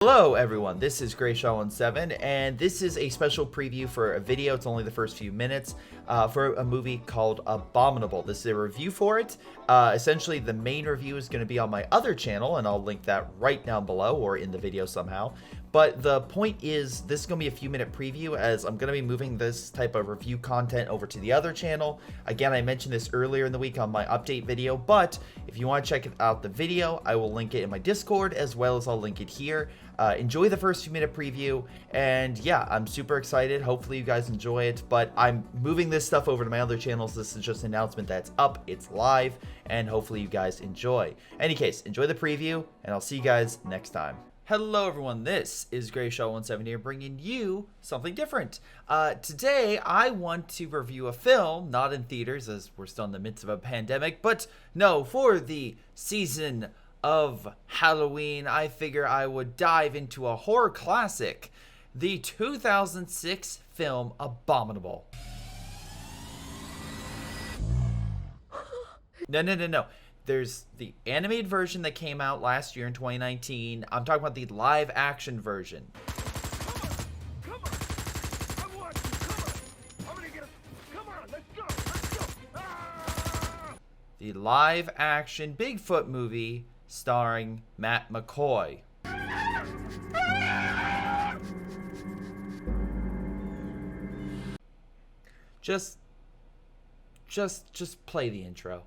Hello everyone, this is Greyshot17 and this is a special preview for a video. It's only the first few minutes for a movie called Abominable. This is a review for it. Essentially the main review is going to be on my other channel and I'll link that right down below or in the video somehow. But the point is, this is going to be a few minute preview as I'm going to be moving this type of review content over to the other channel. Again, I mentioned this earlier in the week on my update video, but if you want to check out the video, I will link it in my Discord as well as I'll link it here. Enjoy the first few minute preview, and yeah, I'm super excited. Hopefully you guys enjoy it, but I'm moving this stuff over to my other channels. This is just an announcement that's up, it's live, and hopefully you guys enjoy. Any case, enjoy the preview, and I'll see you guys next time. Hello everyone, this is Greyshot17 here bringing you something different. Today I want to review a film, not in theaters as we're still in the midst of a pandemic, but no, for the season of Halloween, I figure I would dive into a horror classic, the 2006 film Abominable. No. There's the animated version that came out last year in 2019. I'm talking about the live action version. Come on. I want you. Come on. I'm gonna get him. Come on. Let's go. Ah! The live action Bigfoot movie starring Matt McCoy. Just play the intro.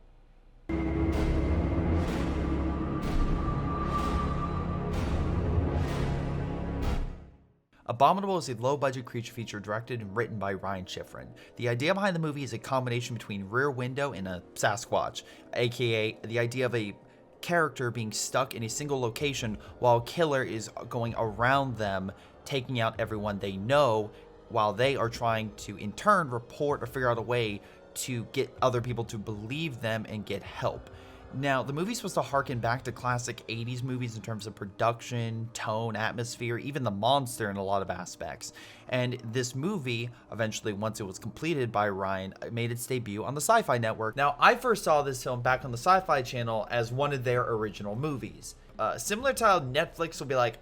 Abominable is a low-budget creature feature directed and written by Ryan Schifrin. The idea behind the movie is a combination between Rear Window and a Sasquatch, aka the idea of a character being stuck in a single location while a killer is going around them, taking out everyone they know, while they are trying to, in turn, report or figure out a way to get other people to believe them and get help. Now, the movie's supposed to harken back to classic 80s movies in terms of production, tone, atmosphere, even the monster in a lot of aspects. And this movie, eventually, once it was completed by Ryan, made its debut on the Sci-Fi Network. Now, I first saw this film back on the Sci-Fi Channel as one of their original movies. Similar to how Netflix will be like,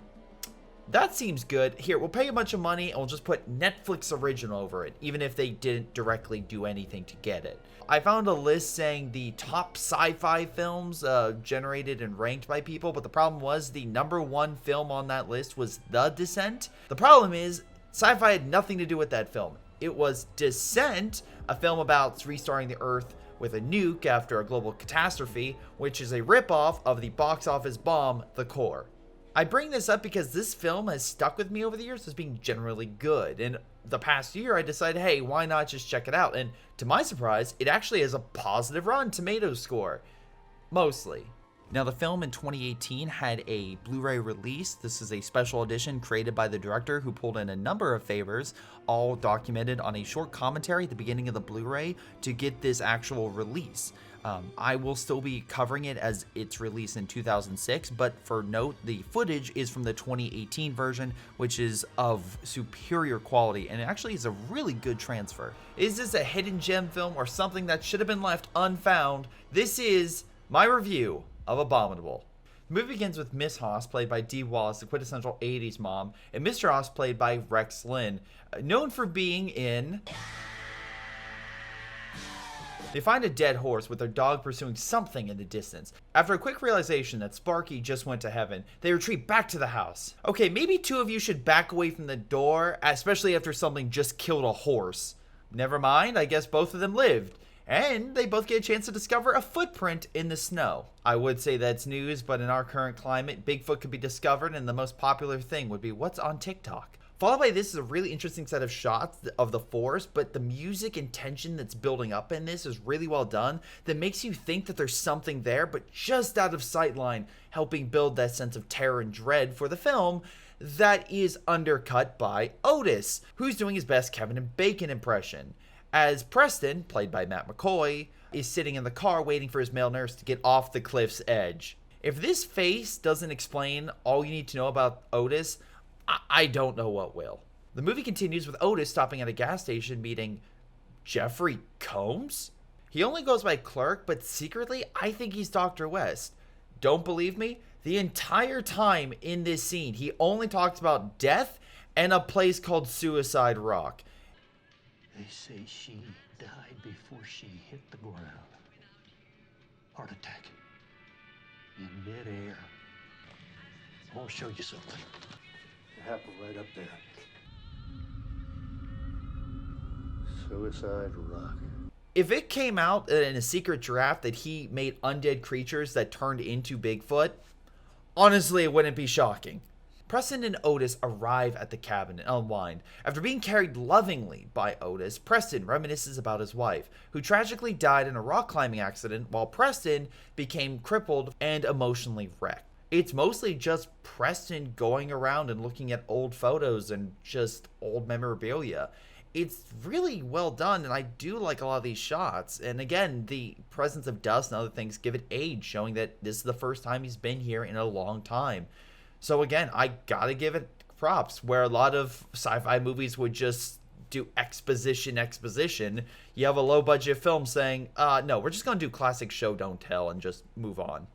that seems good. Here, we'll pay a bunch of money and we'll just put Netflix original over it, even if they didn't directly do anything to get it. I found a list saying the top sci-fi films generated and ranked by people, but the problem was the #1 film on that list was The Descent. The problem is, sci-fi had nothing to do with that film. It was Descent, a film about restarting the Earth with a nuke after a global catastrophe, which is a ripoff of the box office bomb, The Core. I bring this up because this film has stuck with me over the years as being generally good, and the past year I decided, hey, why not just check it out? And to my surprise, it actually has a positive Rotten Tomatoes score. Mostly. Now, the film in 2018 had a Blu-ray release. This is a special edition created by the director who pulled in a number of favors, all documented on a short commentary at the beginning of the Blu-ray to get this actual release. I will still be covering it as its release in 2006, but for note, the footage is from the 2018 version, which is of superior quality, and it actually is a really good transfer. Is this a hidden gem film or something that should have been left unfound? This is my review of Abominable. The movie begins with Miss Haas, played by Dee Wallace, the quintessential 80s mom, and Mr. Haas, played by Rex Linn, known for being in... They find a dead horse with their dog pursuing something in the distance. After a quick realization that Sparky just went to heaven, they retreat back to the house. Okay, maybe two of you should back away from the door, especially after something just killed a horse. Never mind, I guess both of them lived. And they both get a chance to discover a footprint in the snow. I would say that's news, but in our current climate, Bigfoot could be discovered and the most popular thing would be what's on TikTok. Followed by this is a really interesting set of shots of the forest, but the music and tension that's building up in this is really well done that makes you think that there's something there, but just out of sightline, helping build that sense of terror and dread for the film that is undercut by Otis, who's doing his best Kevin and Bacon impression, as Preston, played by Matt McCoy, is sitting in the car waiting for his male nurse to get off the cliff's edge. If this face doesn't explain all you need to know about Otis, I don't know what will. The movie continues with Otis stopping at a gas station meeting Jeffrey Combs? He only goes by Clerk, but secretly I think he's Dr. West. Don't believe me? The entire time in this scene, he only talks about death and a place called Suicide Rock. They say she died before she hit the ground. Heart attack. In midair. I want to show you something. It happened right up there. Suicide Rock. If it came out in a secret draft that he made undead creatures that turned into Bigfoot, honestly, it wouldn't be shocking. Preston and Otis arrive at the cabin and unwind. After being carried lovingly by Otis, Preston reminisces about his wife, who tragically died in a rock climbing accident while Preston became crippled and emotionally wrecked. It's mostly just Preston going around and looking at old photos and just old memorabilia. It's really well done, and I do like a lot of these shots. And again, the presence of dust and other things give it age, showing that this is the first time he's been here in a long time. So again, I gotta give it props. Where a lot of sci-fi movies would just do exposition, you have a low-budget film saying, no, we're just gonna do classic show, don't tell, and just move on.